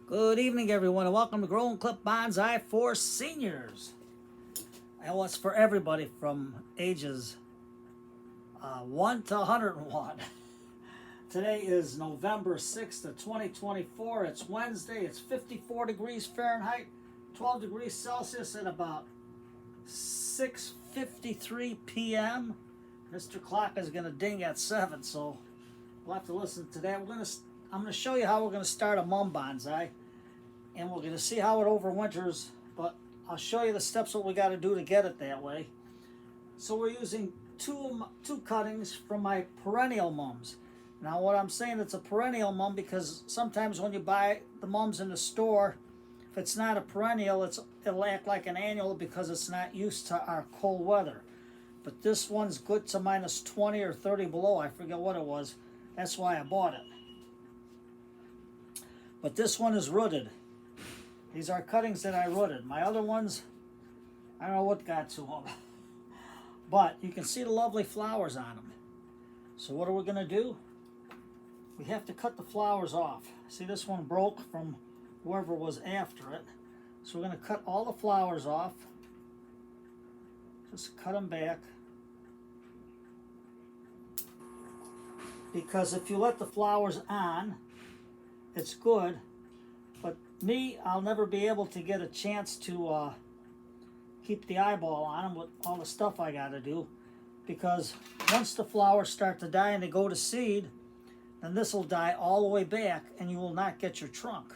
Good evening, everyone, and welcome to Grow and Clip Bonsai for Seniors. And it's for everybody from ages 1 to 101. Today is November 6th of 2024. It's Wednesday. It's 54 degrees Fahrenheit, 12 degrees Celsius at about 6:53 p.m. Mr. Clock is going to ding at 7, so we'll have to listen to that. I'm going to show you how we're going to start a Mum Bonsai, and we're going to see how it overwinters, but I'll show you the steps what we got to do to get it that way. So we're using two cuttings from my perennial mums. Now what I'm saying, it's a perennial mum because sometimes when you buy the mums in the store, if it's not a perennial, it'll act like an annual because it's not used to our cold weather. But this one's good to minus 20 or 30 below. I forget what it was. That's why I bought it. But this one is rooted. These are cuttings that I rooted. My other ones, I don't know what got to them. But you can see the lovely flowers on them. So what are we going to do? We have to cut the flowers off. See, this one broke from whoever was after it. So we're going to cut all the flowers off. Just cut them back. Because if you let the flowers on, it's good, but me, I'll never be able to get a chance to keep the eyeball on them with all the stuff I got to do, because once the flowers start to die and they go to seed, then this will die all the way back and you will not get your trunk.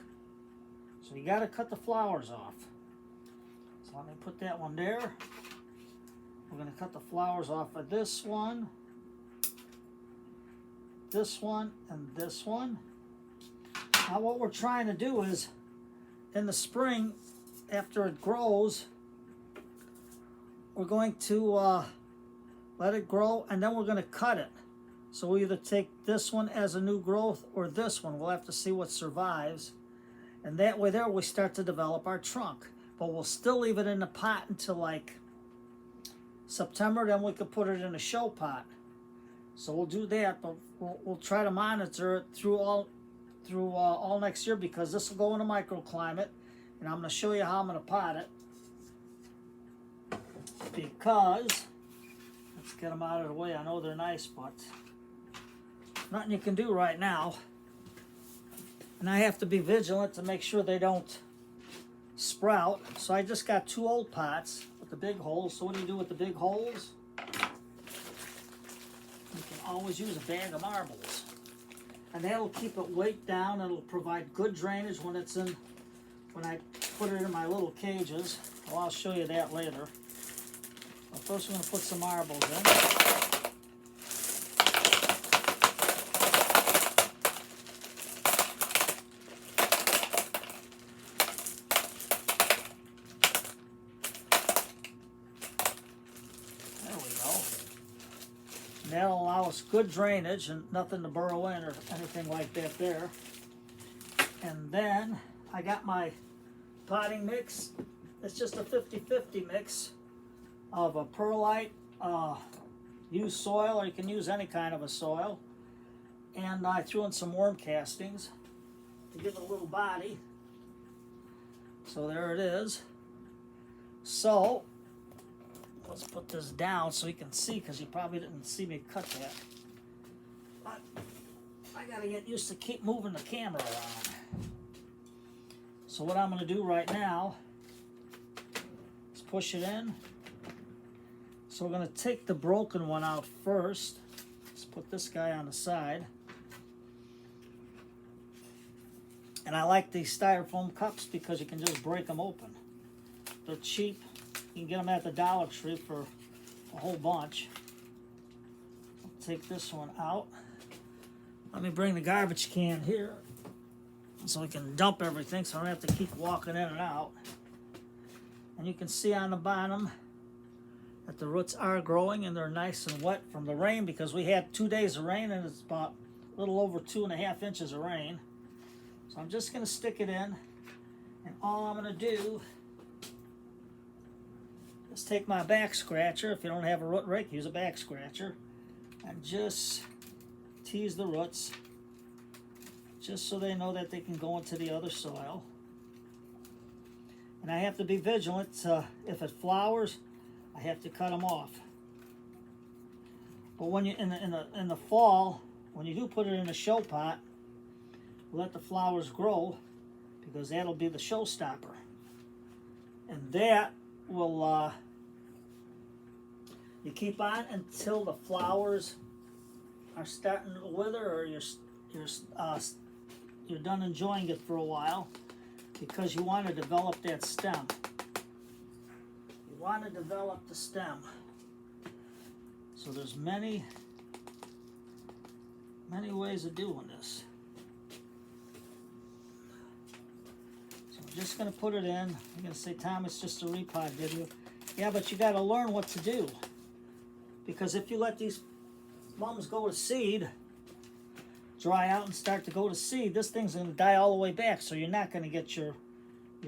So you got to cut the flowers off. So let me put that one there. We're going to cut the flowers off of this one, and this one. Now what we're trying to do is, in the spring, after it grows, we're going to let it grow, and then we're going to cut it. So we either take this one as a new growth or this one. We'll have to see what survives. And that way there we start to develop our trunk. But we'll still leave it in the pot until like September, then we could put it in a show pot. So we'll do that, but we'll try to monitor it through all next year, because this will go in a microclimate, and I'm going to show you how I'm going to pot it. Because, let's get them out of the way. I know they're nice, but nothing you can do right now. And I have to be vigilant to make sure they don't sprout. So I just got 2 old pots with the big holes. So what do you do with the big holes? You can always use a bag of marbles. And that'll keep it weight down. It'll provide good drainage when I put it in my little cages. Well, I'll show you that later. But first we're going to put some marbles in. That'll allow us good drainage and nothing to burrow in or anything like that there. And then I got my potting mix. It's just a 50-50 mix of a perlite, used soil, or you can use any kind of a soil. And I threw in some worm castings to give it a little body. So there it is. So let's put this down so you can see, because you probably didn't see me cut that. But I gotta get used to keep moving the camera around. So what I'm gonna do right now is push it in. So we're gonna take the broken one out first. Let's put this guy on the side. And I like these styrofoam cups because you can just break them open. They're cheap. You can get them at the Dollar Tree for a whole bunch. I'll take this one out. Let me bring the garbage can here so we can dump everything so I don't have to keep walking in and out. And you can see on the bottom that the roots are growing and they're nice and wet from the rain, because we had 2 days of rain and it's about a little over 2.5 inches of rain. So I'm just going to stick it in, and all I'm going to do is take my back scratcher. If you don't have a root rake, use a back scratcher, and just tease the roots just so they know that they can go into the other soil. And I have to be vigilant. If it flowers, I have to cut them off. But when you in the fall, when you do put it in a show pot, let the flowers grow, because that'll be the showstopper. And that will you keep on until the flowers are starting to wither, or you're done enjoying it for a while, because you want to develop that stem. You want to develop the stem. So there's many ways of doing this. So I'm just going to put it in. I'm going to say, Tom, it's just a repot video. Yeah, but you got to learn what to do. Because if you let these mums go to seed, dry out and start to go to seed, this thing's going to die all the way back, so you're not going to get your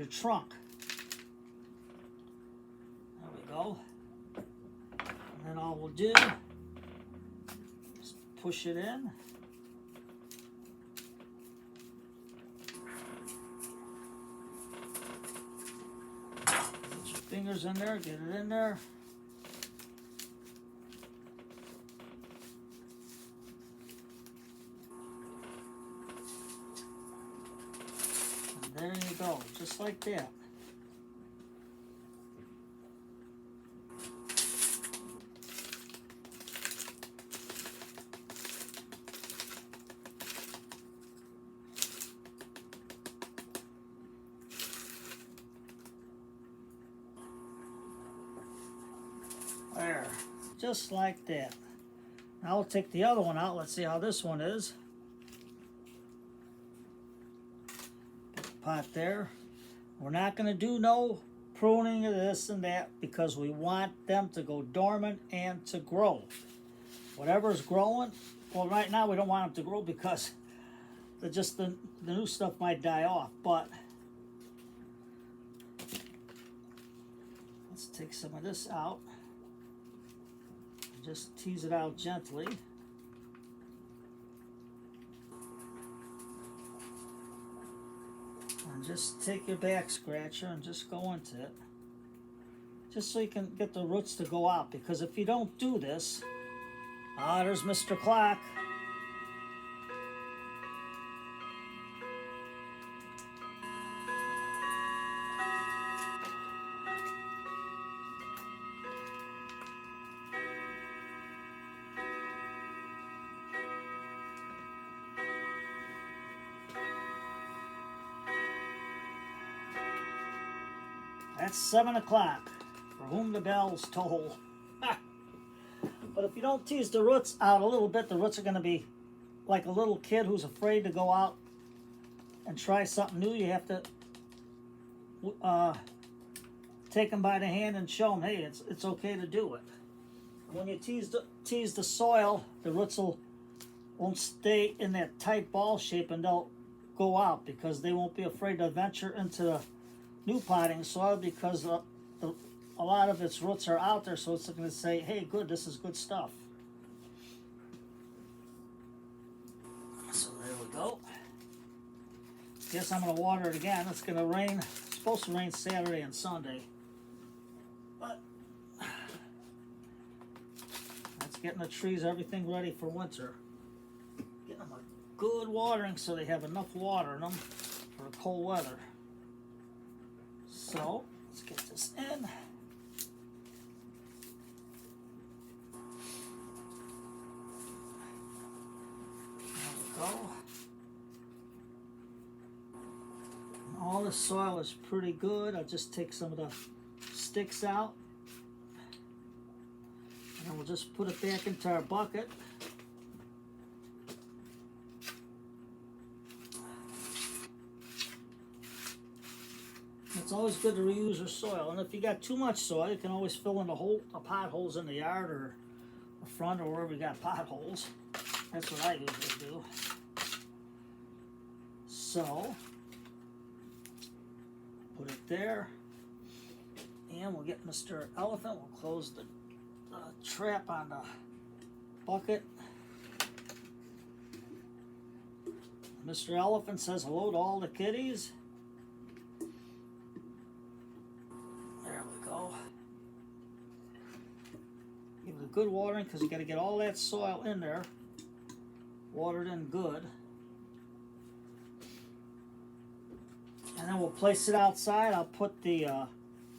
trunk. There we go. And then all we'll do is push it in. Put your fingers in there, get it in there. There you go, just like that. There, just like that. Now we'll take the other one out. Let's see how this one is. Pot there. We're not going to do no pruning of this and that, because we want them to go dormant and to grow. Whatever's growing, well, right now we don't want them to grow because the new stuff might die off. But let's take some of this out. Just tease it out gently. And just take your back scratcher and just go into it. Just so you can get the roots to go out. Because if you don't do this, there's Mr. Clock. That's 7 o'clock, for whom the bells toll. But if you don't tease the roots out a little bit, the roots are going to be like a little kid who's afraid to go out and try something new. You have to take them by the hand and show them, hey, it's okay to do it. When you tease the soil, the roots won't stay in that tight ball shape, and they'll go out, because they won't be afraid to venture into the new potting soil, because a lot of its roots are out there, so it's going to say, hey, good, this is good stuff. So there we go. Guess I'm going to water it again. It's going to rain. It's supposed to rain Saturday and Sunday. But that's getting the trees, everything ready for winter. Getting them a good watering so they have enough water in them for the cold weather. So, let's get this in. There we go. And all the soil is pretty good. I'll just take some of the sticks out. And then we'll just put it back into our bucket. It's always good to reuse your soil, and if you got too much soil, you can always fill in the potholes in the yard or the front or wherever you got potholes. That's what I usually do. So, put it there, and we'll get Mr. Elephant. We'll close the trap on the bucket. Mr. Elephant says hello to all the kitties. There we go. Give it a good watering because you got to get all that soil in there. Watered in good. And then we'll place it outside. I'll put the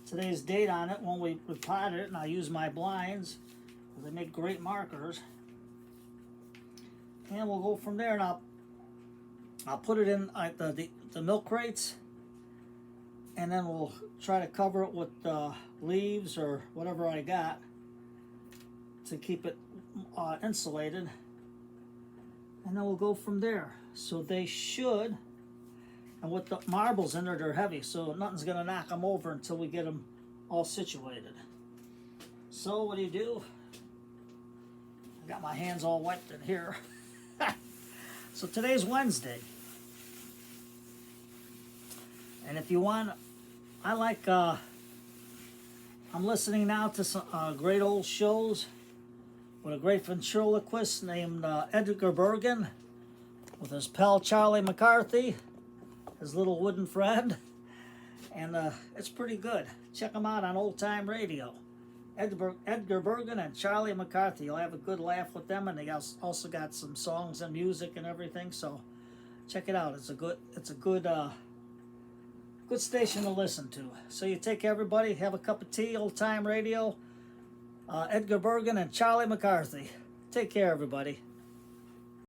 today's date on it when we potted it, and I'll use my blinds. They make great markers. And we'll go from there, and I'll put it in the milk crates, and then we'll try to cover it with leaves or whatever I got to keep it insulated. And then we'll go from there. So they should, and with the marbles in there, they're heavy, so nothing's gonna knock them over until we get them all situated. So what do? I got my hands all wiped in here. So today's Wednesday. And if you want, I'm listening now to some great old shows with a great ventriloquist named Edgar Bergen with his pal Charlie McCarthy, his little wooden friend. And it's pretty good. Check them out on Old Time Radio. Edgar Bergen and Charlie McCarthy. You'll have a good laugh with them, and they also got some songs and music and everything. So check it out. It's a good station to listen to. So you take care, everybody. Have a cup of tea. Old Time Radio. Edgar Bergen and Charlie McCarthy. Take care, everybody.